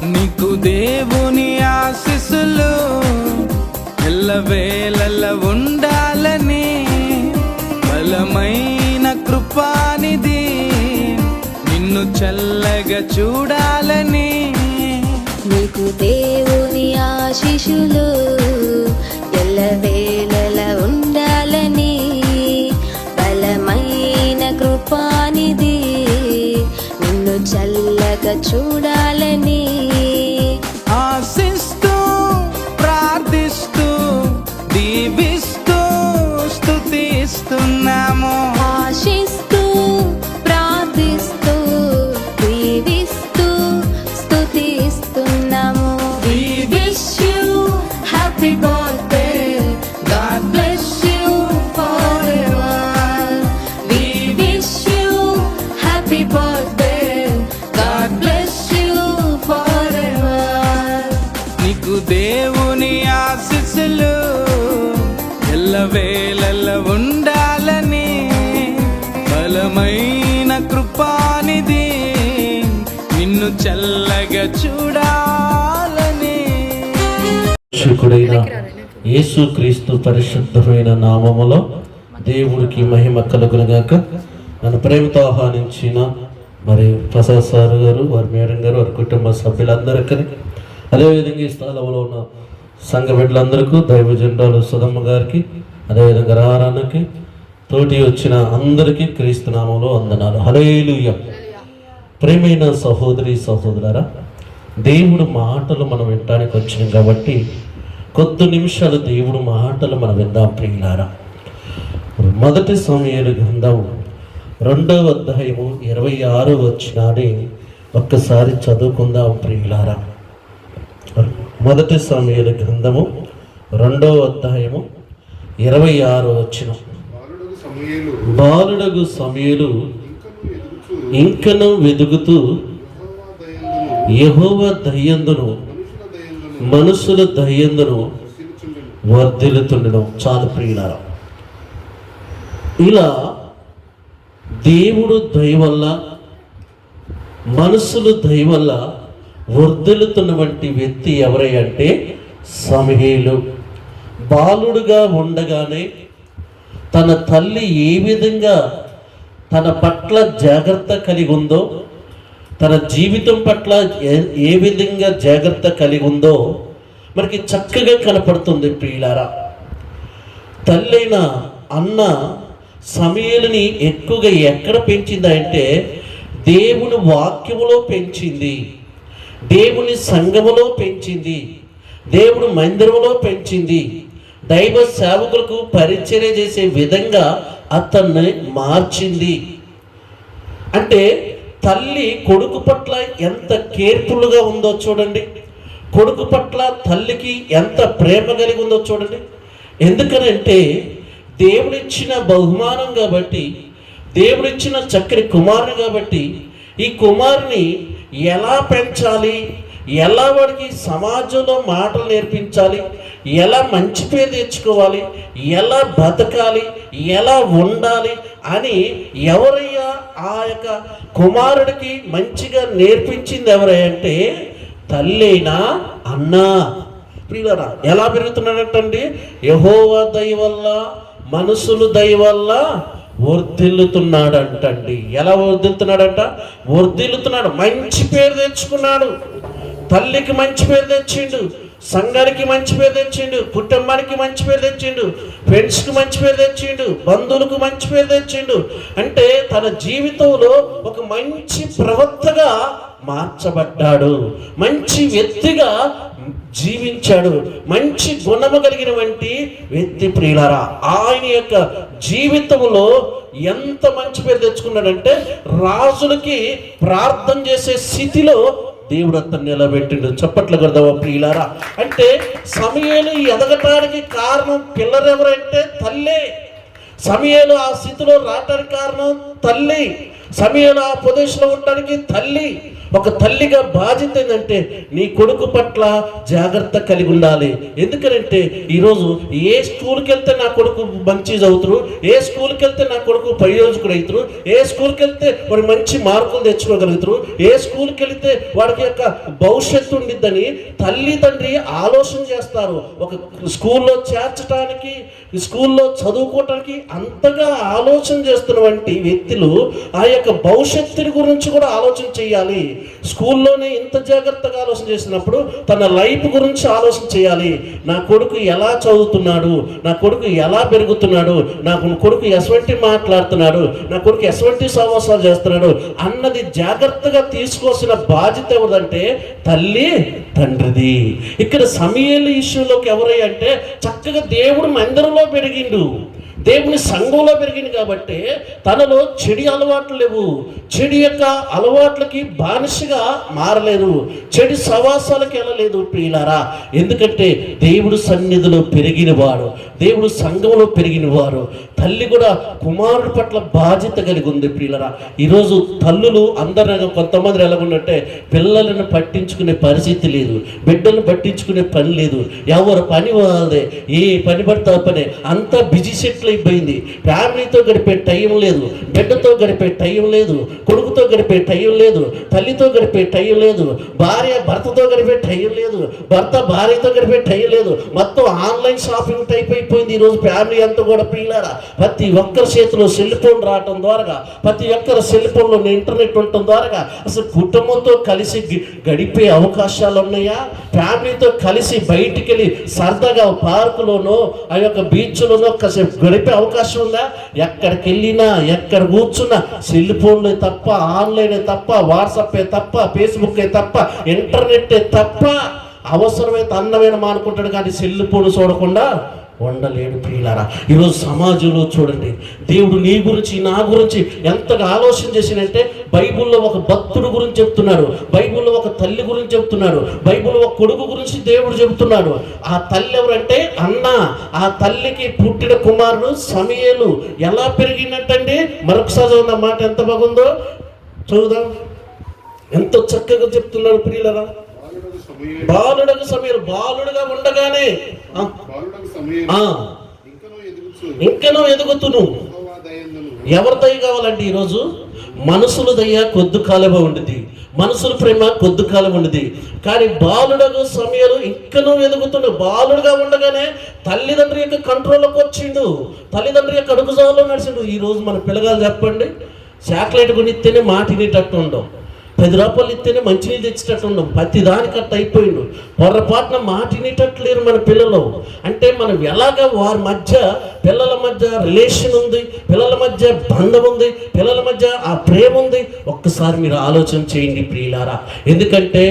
నీకు దేవుని ఆశీస్సులు ఎల్లవేళల ఉండాలని, బలమైన కృపానిధి నిన్ను చల్లగా చూడాలని. నీకు దేవుని ఆశీస్సులు ఎల్లవేళల ఉండాలని, బలమైన కృపానిధి నిన్ను చల్లగా చూడాలని. ఆశిస్తూ ప్రార్థిస్తూ దీవిస్తూ స్తుతిస్తున్నాము. ఆశిస్తూ ప్రార్థిస్తూ దీవిస్తూ స్తుతిస్తున్నాము. We wish you happy birthday, God bless you forever. We wish you happy birthday, God bless you forever. నీకు దేవుని ఆశీస్సులు ఎల్లవేళల ఉండాలని, బలమైన కృపానిధి నిన్ను చల్లగా చూడాలని. రక్షకుడైన యేసుక్రీస్తు పరిశుద్ధమైన నామములో దేవుడికి మహిమ కలుగునుగాక. నన్ను ప్రేమతో ఆహ్వానించిన మరి ప్రసాద్ సార్ గారు, వారి మేడం గారు, వారి కుటుంబ సభ్యులందరికీ, అదేవిధంగా ఈ స్థలంలో ఉన్న సంఘ బిడ్డలందరికీ, దైవజనురాలు సుధమ్మ గారికి, అదేవిధంగా రారానికి తోటి వచ్చిన అందరికీ క్రీస్తు నామంలో వందనాలు. హల్లెలూయా. ప్రేమైన సహోదరి సహోదరులారా, దేవుడు మాటలు మనం వినడానికి వచ్చినాం కాబట్టి కొద్ది నిమిషాలు దేవుడు మాటలు మనం విందాం ప్రియులారా. మొదటి సమూయేలు గ్రంథం 2వ అధ్యాయము 26వ వచనాన్ని ఒక్కసారి చదువుకుందాం ప్రియులారా. మొదటి సమూయేలు గ్రంథము 2వ అధ్యాయము 26వ వచనం. బాలుడగు సమూయేలు ఇంకను వెదుగుతూ యెహోవా దయందును మనుషుల దయందును వర్ధిల్లుతుండెను. చాలు ప్రియులారా, ఇలా దేవుడు దయ వల్ల, మనుషులు దయ వల్ల వర్ధిల్లుతున్నటువంటి వ్యక్తి ఎవరై అంటే సమూయేలు. బాలుడుగా ఉండగానే తన తల్లి ఏ విధంగా తన పట్ల జాగ్రత్త కలిగి ఉందో, తన జీవితం పట్ల ఏ విధంగా జాగ్రత్త కలిగి ఉందో మనకి చక్కగా కనపడుతుంది ప్రియులారా. తల్లైన అన్న సమూయేలుని ఎక్కువగా ఎక్కడ పెంచింది అంటే దేవుని వాక్యములో పెంచింది, దేవుని సంఘములో పెంచింది, దేవుని మందిరములో పెంచింది. దైవ సేవకులకు పరిచర్య చేసే విధంగా అతన్ని మార్చింది. అంటే తల్లి కొడుకు పట్ల ఎంత కేర్ఫుల్గా ఉందో చూడండి, కొడుకు పట్ల తల్లికి ఎంత ప్రేమ కలిగి ఉందో చూడండి. ఎందుకనంటే దేవుడిచ్చిన బహుమానం కాబట్టి, దేవుడిచ్చిన చక్కని కుమారుని కాబట్టి ఈ కుమారుని ఎలా పెంచాలి, ఎలా వాడికి సమాజంలో మాటలు నేర్పించాలి, ఎలా మంచి పేరు తెచ్చుకోవాలి, ఎలా బతకాలి, ఎలా ఉండాలి అని ఎవరయ్యా ఆ యొక్క కుమారుడికి మంచిగా నేర్పించింది ఎవరంటే తల్లైనా అన్నా. ప్రియులారా, ఎలా పెరుగుతున్నాడంటండి? యెహోవా దయ వల్ల, మనుషులు దయ వల్ల వర్ధిల్లుతున్నాడంటండి. ఎలా వర్ధిల్లుతున్నాడంట? వర్ధిల్లుతున్నాడు, మంచి పేరు తెచ్చుకున్నాడు. తల్లికి మంచి పేరు తెచ్చిండు, సంఘానికి మంచి పేరు తెచ్చిండు, కుటుంబానికి మంచి పేరు తెచ్చిండు, ఫ్రెండ్స్కి మంచి పేరు తెచ్చిండు, బంధువులకు మంచి పేరు తెచ్చిండు. అంటే తన జీవితంలో ఒక మంచి ప్రవక్తగా మార్చబడ్డాడు, మంచి వ్యక్తిగా జీవించాడు, మంచి గుణము కలిగినటువంటి వ్యక్తి ప్రియులారా. ఆయన యొక్క జీవితంలో ఎంత మంచి పేరు తెచ్చుకున్నాడంటే రాజులకి ప్రార్థన చేసే స్థితిలో దేవుడు అతన్ని నిలబెట్టిండు. చప్పట్లు కొడదామా ప్రియులారా? అంటే సమూయేలు ఎదగటానికి కారణం పిల్లలు ఎవరంటే తల్లే. సమూయేలు ఆ స్థితిలో రావటానికి కారణం తల్లి. సమూయేలు ఆ ప్రదేశంలో ఉండడానికి తల్లి. ఒక తల్లిగా బాధ్యత ఏంటంటే నీ కొడుకు పట్ల జాగ్రత్త కలిగి ఉండాలి. ఎందుకంటే ఈరోజు ఏ స్కూల్కి వెళ్తే నా కొడుకు మంచి చదువుతారు, ఏ స్కూల్కి వెళ్తే నా కొడుకు ప్రయోజకుడు అవుతారు, ఏ స్కూల్కి వెళ్తే వాడు మంచి మార్కులు తెచ్చుకోగలుగుతారు, ఏ స్కూల్కి వెళితే వాడికి యొక్క భవిష్యత్తు ఉండిద్దని తల్లిదండ్రి ఆలోచన చేస్తారు. ఒక స్కూల్లో చేర్చడానికి, స్కూల్లో చదువుకోవటానికి అంతగా ఆలోచన చేస్తున్నటువంటి వ్యక్తులు ఆ యొక్క భవిష్యత్తుని గురించి కూడా ఆలోచన చేయాలి. స్కూల్లోనే ఇంత జాగ్రత్తగా ఆలోచన చేసినప్పుడు తన లైఫ్ గురించి ఆలోచన చేయాలి. నా కొడుకు ఎలా చదువుతున్నాడు, నా కొడుకు ఎలా పెరుగుతున్నాడు, నా కొడుకు ఎటువంటి మాట్లాడుతున్నాడు, నా కొడుకు ఎటువంటి సహవాసాలు చేస్తున్నాడు అన్నది జాగ్రత్తగా తీసుకోవాల్సిన బాధ్యత ఎవరిదంటే తల్లి తండ్రిది. ఇక్కడ సమూయేలు ఇష్యూలోకి ఎవరై అంటే చక్కగా దేవుడు మందిరంలో పెరిగిండు, దేవుని సంఘంలో పెరిగింది కాబట్టి తనలో చెడు అలవాట్లు లేవు, చెడు యొక్క అలవాట్లకి బానిసగా మారలేదు, చెడు సవాసాలకు వెళ్ళలేదు ప్రియులారా. ఎందుకంటే దేవుడు సన్నిధిలో పెరిగినవాడు, దేవుడు సంఘంలో పెరిగినవారు. తల్లి కూడా కుమారుడి పట్ల బాధ్యత కలిగి ఉంది ప్రియులారా. ఈరోజు తల్లులు అందరూ కొంతమంది ఎలాగుందంటే పిల్లలను పట్టించుకునే పరిస్థితి లేదు, బిడ్డలను పట్టించుకునే పని లేదు, ఎవరు పని వాళ్ళదే, ఏ పని పడతా పని, అంతా బిజీ సెటిల్ అయిపోయింది. ఫ్యామిలీతో గడిపే టైం లేదు, బిడ్డతో గడిపే టైం లేదు, కొడుకుతో గడిపే టైం లేదు, తల్లితో గడిపే టైం లేదు, భార్య భర్తతో గడిపే టైం లేదు, భర్త భార్యతో గడిపే టైం లేదు. మొత్తం ఆన్లైన్ షాపింగ్ టైప్ అయిపోయింది ఈరోజు ఫ్యామిలీ అంతా కూడా ప్రియులారా. ప్రతి ఒక్కరి చేతిలో సెల్ ఫోన్ రావటం ద్వారా, ప్రతి ఒక్కరి సెల్ ఫోన్లో ఇంటర్నెట్ ఉండటం ద్వారా అసలు కుటుంబంతో కలిసి గడిపే అవకాశాలు ఉన్నాయా? ఫ్యామిలీతో కలిసి బయటికి వెళ్ళి సరదాగా పార్కులోనో ఆ యొక్క బీచ్లోనో కాసేపు గడిపే అవకాశం ఉందా? ఎక్కడికి వెళ్ళినా ఎక్కడ కూర్చున్నా సెల్ ఫోన్లే తప్ప, ఆన్లైనే తప్ప, వాట్సాపే తప్ప, ఫేస్బుకే తప్ప, ఇంటర్నెట్టే తప్ప. అవసరమైతే అన్నమైన మానుకుంటాడు కానీ సెల్ ఫోన్ చూడకుండా ఉండలేడు ప్రియులారా. ఈరోజు సమాజంలో చూడండి, దేవుడు నీ గురించి నా గురించి ఎంతగా ఆలోచన చేసినంటే బైబిల్లో ఒక భక్తుడు గురించి చెప్తున్నాడు, బైబిల్లో ఒక తల్లి గురించి చెప్తున్నాడు, బైబిల్లో ఒక కొడుకు గురించి దేవుడు చెబుతున్నాడు. ఆ తల్లి ఎవరంటే అన్న. ఆ తల్లికి పుట్టిన కుమారుడు సమూయేలు ఎలా పెరిగినట్టండి? మరొకసారి చదువున్న మాట ఎంత బాగుందో చదువుదాం. ఎంతో చక్కగా చెప్తున్నాడు ప్రియులారా. బాలుడకు సమూయేలు బాలుడుగా ఉండగానే ఇంకనూ ఎదుగుతును. ఎవరి దయ కావాలంటే ఈరోజు మనుషుల దయ కొద్ది కాలమే ఉండేది, మనుషుల ప్రేమ కొద్ది కాలం ఉండేది. కానీ బాలుడకు సమూయేలు ఇంకనూ ఎదుగుతుండు. బాలుడుగా ఉండగానే తల్లిదండ్రి యొక్క కంట్రోల్లోకి వచ్చిండు, తల్లిదండ్రి యొక్క అడుగుజాల్లో నడిచిండు. ఈరోజు మన పిల్లగాలు చెప్పండి, చాక్లెట్ కొనిస్తేనే మాట వినేటట్టు ఉండవు, 10 రూపాయలు ఇస్తేనే మంచినీళ్ళు తెచ్చేటట్టు ఉండవు, ప్రతి దానికి అట్ట అయిపోయిండు. పొరపాటున మాట వినేటట్లు లేరు మన పిల్లలు. అంటే మనం ఎలాగ వారి మధ్య, పిల్లల మధ్య రిలేషన్ ఉంది, పిల్లల మధ్య బంధం ఉంది, పిల్లల మధ్య ఆ ప్రేమ ఉంది. ఒక్కసారి మీరు ఆలోచన చేయండి ప్రియులారా. ఎందుకంటే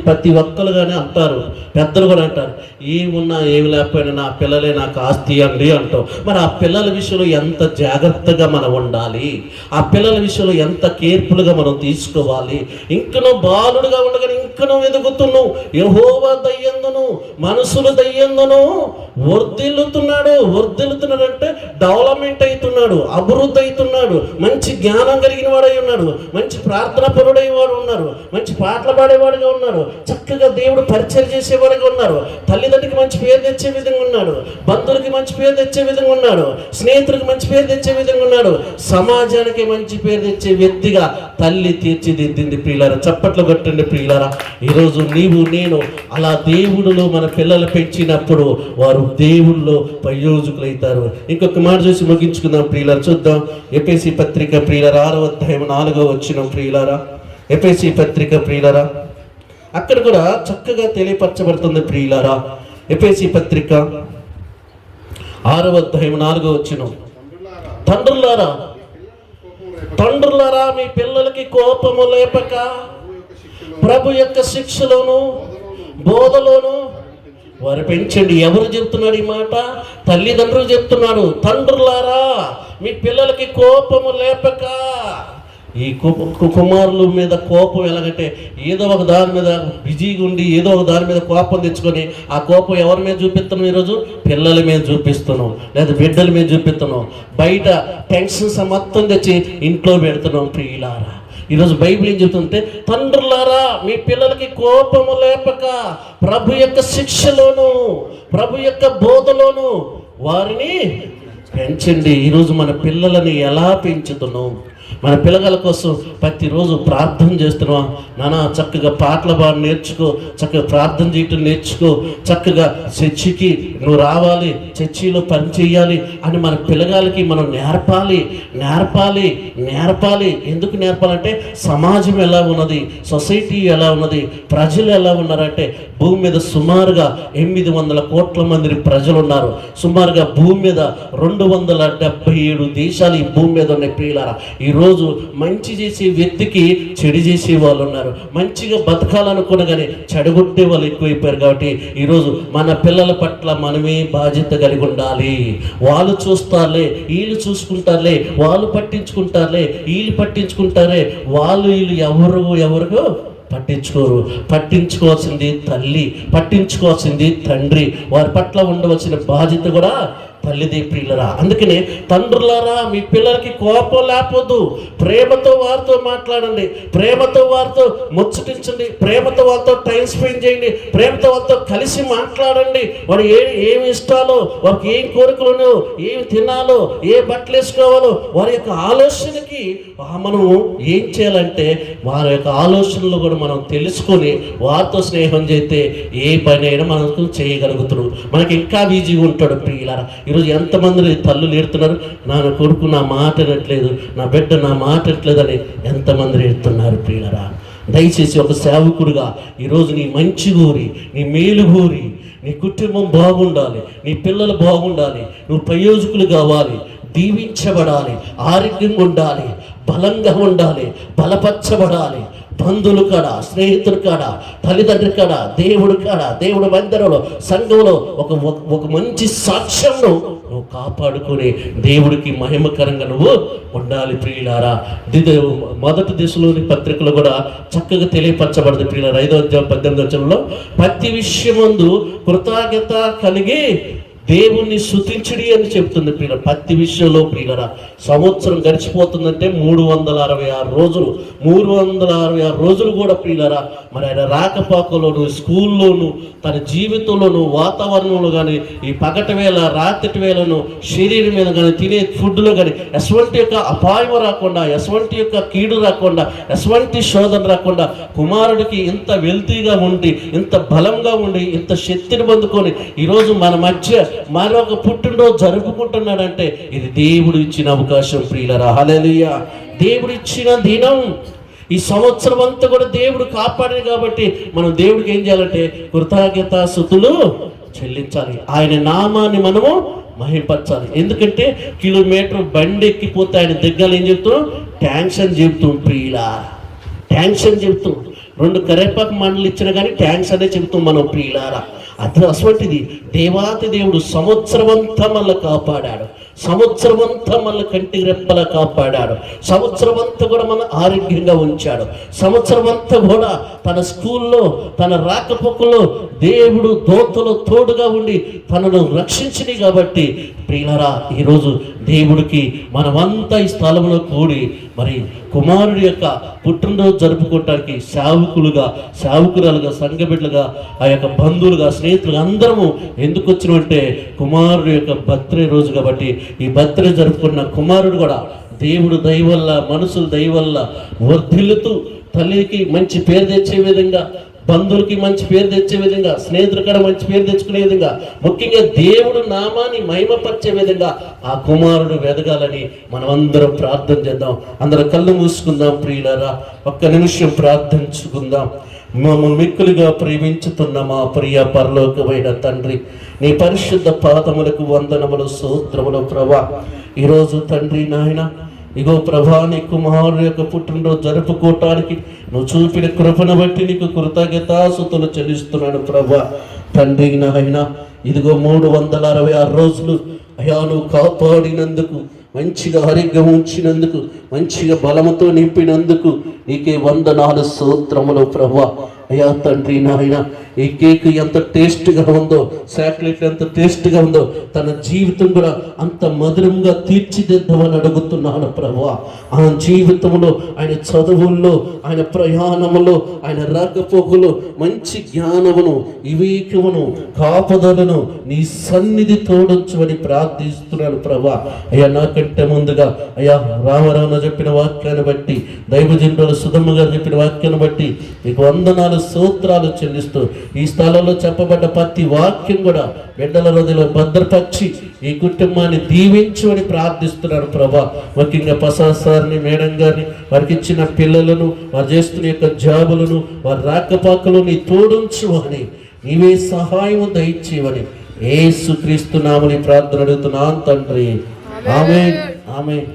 ప్రతి ఒక్కరుగానే అంటారు, పెద్దలు కూడా అంటారు, ఏమున్నా ఏమి లేకపోయినా నా పిల్లలే నాకు ఆస్తి అండి అంటాం. మరి ఆ పిల్లల విషయంలో ఎంత జాగ్రత్తగా మనం ఉండాలి, ఆ పిల్లల విషయంలో ఎంత కేర్ఫుల్గా మనం తీసుకోవాలి. ఇంకనూ బాలుడుగా ఉండగానే ఇంకనూ ఎదుగుతున్నావు. యెహోవా దయ్యందును మనుషులు దయ్యందును వర్ధిల్లుతున్నాడు. వర్ధిల్లుతున్నాడంటే డెవలప్మెంట్ అవుతున్నాడు, అభివృద్ధి అవుతున్నాడు, మంచి జ్ఞానం కలిగిన వాడై ఉన్నాడు, మంచి ప్రార్థనా పరుడై వాడు ఉన్నారు, మంచి పాటలు పాడేవాడుగా ఉన్నారు, చక్కగా దేవుడు పరిచయం చేసేవాడుగా ఉన్నారు, తల్లిదండ్రికి మంచి పేరు తెచ్చే విధంగా ఉన్నాడు, బంధువులకి మంచి పేరు తెచ్చే విధంగా ఉన్నాడు, స్నేహితులకు మంచి పేరు తెచ్చే విధంగా ఉన్నాడు, సమాజానికి మంచి పేరు తెచ్చే వ్యక్తిగా తల్లి తీర్చిదిద్దింది ప్రియులారా. చప్పట్లు కొట్టండి ప్రియులారా. ఈరోజు నీవు నేను అలా దేవుడిలో మన పిల్లలు పెంచినప్పుడు వారు దేవుళ్ళలో ప్రయోజకులైతారు. ఇంకొక మాట చూసి ముగించుకుందాం ప్రియులారా. చూద్దాం ఎఫెసీ పత్రిక ప్రియులారా 6వ అధ్యాయం 4వ వచనం ప్రియులారా. ఎఫెసీ పత్రిక ప్రియులారా అక్కడ కూడా చక్కగా తెలియపరచబడుతుంది ప్రియులారా. ఎఫెసీ పత్రిక 6వ అధ్యాయం 4వ వచనం. తండ్రులారా మీ పిల్లలకి కోపము లేపక ప్రభు యొక్క శిక్షలోను బోధలోను వారు పెంచండి. ఎవరు చెప్తున్నాడు ఈ మాట? తల్లిదండ్రులు చెప్తున్నాడు. తండ్రులారా మీ పిల్లలకి కోపము లేపక. ఈ కుమారుల మీద కోపం ఎలాగంటే ఏదో ఒక దాని మీద బిజీగా ఉండి ఏదో ఒక దాని మీద కోపం తెచ్చుకొని ఆ కోపం ఎవరి మీద చూపిస్తున్నాం? ఈరోజు పిల్లల మీద చూపిస్తున్నాం, లేదా బిడ్డల మీద చూపిస్తున్నాం, బయట టెన్షన్స్ మొత్తం తెచ్చి ఇంట్లో పెడుతున్నాం ప్రియులారా. ఈరోజు బైబిల్ ఏం చెబుతుంటే, తండ్రులారా మీ పిల్లలకి కోపము లేపక ప్రభు యొక్క శిక్షలోను ప్రభు యొక్క బోధలోను వారిని పెంచండి. ఈరోజు మన పిల్లలని ఎలా పెంచుతున్నాం? మన పిల్లల కోసం ప్రతిరోజు ప్రార్థన చేస్తున్నావా? నాన్న చక్కగా పాటలు బాగా నేర్చుకో, చక్కగా ప్రార్థన చేయటం నేర్చుకో, చక్కగా చర్చికి నువ్వు రావాలి, చర్చిలో పని చేయాలి అని మన పిల్లగాలకి మనం నేర్పాలి. ఎందుకు నేర్పాలంటే సమాజం ఎలా ఉన్నది, సొసైటీ ఎలా ఉన్నది, ప్రజలు ఎలా ఉన్నారంటే భూమి మీద సుమారుగా 800 కోట్ల మంది ప్రజలు ఉన్నారు. సుమారుగా భూమి మీద 277 దేశాలు ఈ భూమి మీద ఉన్నాయి ప్రియులారా. ఈరోజు మంచి చేసే వ్యక్తికి చెడు చేసే వాళ్ళు ఉన్నారు. మంచిగా బతకాలనుకున్న కానీ చెడగొట్టే వాళ్ళు ఎక్కువైపోయారు. కాబట్టి ఈరోజు మన పిల్లల పట్ల మనమే బాధ్యత కలిగి ఉండాలి. వాళ్ళు చూస్తారులే, వీళ్ళు చూసుకుంటారులే, వాళ్ళు పట్టించుకుంటారులే, వీళ్ళు పట్టించుకుంటారే, వీళ్ళు ఎవరికో పట్టించుకోరు. పట్టించుకోవాల్సింది తల్లి, పట్టించుకోవాల్సింది తండ్రి. వారి పట్ల ఉండవలసిన బాధ్యత కూడా తల్లిదే ప్రియులరా. అందుకనే తండ్రులారా మీ పిల్లలకి కోపం లేకపోదు, ప్రేమతో వారితో మాట్లాడండి, ప్రేమతో వారితో ముచ్చటించండి, ప్రేమతో వాళ్ళతో టైం స్పెండ్ చేయండి, ప్రేమతో వాళ్ళతో కలిసి మాట్లాడండి. వాడు ఏమి ఇష్టాలో, వారికి ఏం కోరికలు, ఏమి తినాలో, ఏ బట్టలు వేసుకోవాలో వారి యొక్క ఆలోచనకి మనం ఏం చేయాలంటే వారి యొక్క ఆలోచనలు కూడా మనం తెలుసుకొని వారితో స్నేహం చేస్తే ఏ పని అయినా మనకు చేయగలుగుతున్నాం. మనకి ఇంకా బిజీగా ఉంటాడు ప్రియులారా. ఈరోజు ఎంతమంది తల్లులు ఏడుతున్నారు, నా కొడుకు నా మాట వినట్లేదు, నా బిడ్డ నా మాట వినట్లేదు అని ఎంతమంది ఏడుతున్నారు ప్రియులారా. దయచేసి ఒక సేవకుడుగా ఈరోజు నీ మంచి గోరి, నీ మేలు గోరి, నీ కుటుంబం బాగుండాలి, నీ పిల్లలు బాగుండాలి, నువ్వు ప్రయోజకులు కావాలి, దీవించబడాలి, ఆరోగ్యంగా ఉండాలి, బలంగా ఉండాలి, బలపరచబడాలి. బంధువులు కాడ, స్నేహితులు కాడ, తల్లిదండ్రుల కాడ, దేవుడు కాడ, దేవుడు మందిరంలో, సంఘంలో ఒక మంచి సాక్ష్యంను నువ్వు కాపాడుకొని దేవుడికి మహిమకరంగా నువ్వు ఉండాలి ప్రియులారా. మొదటి దిశలోని పత్రికలు కూడా చక్కగా తెలియపరచబడింది ప్రియులారా. 5వ అధ్యాయం 18వ వచనంలో ప్రతి విషయమందు కృతజ్ఞత కలిగి దేవుణ్ణి స్తుతించుడి అని చెప్తుంది ప్రియుల. ప్రతి విషయంలో ప్రియులరా. సంవత్సరం గడిచిపోతుందంటే 366 రోజులు, 366 రోజులు కూడా ప్రియులరా మరి ఆయన రాకపోకలోను, స్కూల్లోను, తన జీవితంలోను, వాతావరణంలో కానీ, ఈ పగటి వేళ రాత్రి వేళను, శరీరం మీద కానీ, తినే ఫుడ్లో కానీ ఎటువంటి యొక్క అపాయం రాకుండా, ఎటువంటి యొక్క కీడు రాకుండా, ఎటువంటి శోధన రాకుండా కుమారుడికి ఇంత వెల్తీగా ఉండి, ఇంత బలంగా ఉండి, ఇంత శక్తిని పొందుకొని ఈరోజు మన మధ్య మరొక పుట్టినరోజు జరుపుకుంటున్నాడంటే ఇది దేవుడు ఇచ్చిన అవకాశం ప్రియులరా. హల్లెలూయా. దేవుడు ఇచ్చిన దినం. ఈ సంవత్సరం అంతా కూడా దేవుడు కాపాడాడు. కాబట్టి మనం దేవుడికి ఏం చేయాలంటే కృతజ్ఞతాస్తుతులు చెల్లించాలి. ఆయన నామాన్ని మనము మహిమపరచాలి. ఎందుకంటే కిలోమీటర్ బండి ఎక్కిపోతే ఆయన దగ్గర ఏం చెప్తాం? థ్యాంక్స్ అని చెప్తాం ప్రియులా, థ్యాంక్స్ అని చెప్తాం. 2 కరేపాకు మండలు ఇచ్చినా కానీ థ్యాంక్స్ అనే చెబుతాం మనం ప్రియులారా. అటువంటిది దేవాతి దేవుడు సంవత్సరం అంతా మళ్ళీ కాపాడాడు, సంవత్సరం అంతా మళ్ళీ కంటి రెప్పలా కాపాడాడు, సంవత్సరం అంతా కూడా మన ఆరోగ్యంగా ఉంచాడు, సంవత్సరం అంతా కూడా తన స్కూల్లో, తన రాకపోకల్లో దేవుడు దోతలో తోడుగా ఉండి తనను రక్షించింది. కాబట్టి ప్రియులారా ఈరోజు దేవుడికి మనమంతా ఈ స్థలంలో కూడి మరి కుమారుడి యొక్క పుట్టినరోజు జరుపుకోవటానికి సేవకురాలుగా, సంఘ బిడ్డలుగా, ఆ యొక్క బంధువులుగా, స్నేహితులుగా అందరము ఎందుకు వచ్చినామంటే కుమారుడు యొక్క బర్త్డే రోజు. కాబట్టి ఈ బర్త్డే జరుపుకున్న కుమారుడు కూడా దేవుడు దయ వల్ల, మనుషుల దయ వల్ల వర్ధిల్లుతూ తల్లికి మంచి పేరు తెచ్చే విధంగా, బంధువులకి మంచి పేరు తెచ్చే విధంగా, స్నేహితుల కాడ మంచి పేరు తెచ్చుకునే విధంగా, ముఖ్యంగా దేవుడు నామాన్ని మహిమపరిచే విధంగా ఆ కుమారుడు వెదగాలని మనం అందరం ప్రార్థన చేద్దాం. అందరం కళ్ళు మూసుకుందాం ప్రియులారా. ఒక్క నిమిషం ప్రార్థించుకుందాం. మమ్మల్ని మిక్కులుగా ప్రేమించుతున్న మా ప్రియ పరలోకమైన తండ్రి, నీ పరిశుద్ధ పాదములకు వందనములు, స్తోత్రములు ప్రభా. ఈరోజు తండ్రి నాయన ఇగో ప్రభా, నీ కుమారుడు యొక్క పుట్టినరోజు జరుపుకోవటానికి నువ్వు చూపిన కృపను బట్టి నీకు కృతజ్ఞతాస్తుతులు చెల్లిస్తున్నాను ప్రభా. తండ్రి నాయన ఇదిగో 366 రోజులు అయ్యా నువ్వు కాపాడినందుకు, మంచిగా ఆరోగ్యం ఉంచినందుకు, మంచిగా బలముతో నింపినందుకు నీకే వందనాలు, స్తోత్రములు ప్రభా. అయ్యా తండ్రి నాయన ఈ కేక్ ఎంత టేస్ట్గా ఉందో, చాక్లెట్ ఎంత టేస్ట్గా ఉందో, తన జీవితం కూడా అంత మధురంగా తీర్చిదిద్దామని అడుగుతున్నాను ప్రభువా. ఆ జీవితంలో, ఆయన చదువుల్లో, ఆయన ప్రయాణములో, ఆయన రాకపోకలో మంచి జ్ఞానమును, వివేకమును, కాపుదలను నీ సన్నిధి తోడొచ్చువని ప్రార్థిస్తున్నాను ప్రభువా. అయ్యా నాకంటే ముందుగా అయ్యా రామారావున చెప్పిన వాక్యాన్ని బట్టి, దైవజనుల సుధమ్మ గారు చెప్పిన వాక్యాన్ని బట్టి నీకు వందనాలు, స్తోత్రాలు చెల్లిస్తూ ఈ స్థలంలో చెప్పబడ్డ ప్రతి వాక్యం కూడా బిడ్డల హృదయంలో భద్రపరిచి ఈ కుటుంబాన్ని దీవించమని ప్రార్థిస్తున్నాను ప్రభా. ముఖ్యంగా ప్రసాద్ సార్ని, మేడం గారిని, వారికి ఇచ్చిన పిల్లలను, వారు చేస్తున్న యొక్క జాబులను, వారి రాకపోకలు నీ తోడుంచు అని, నీవే సహాయం దయచేయమని యేసుక్రీస్తు నామమున ప్రార్థన అడుగుతున్నాను తండ్రి. ఆమేన్, ఆమేన్.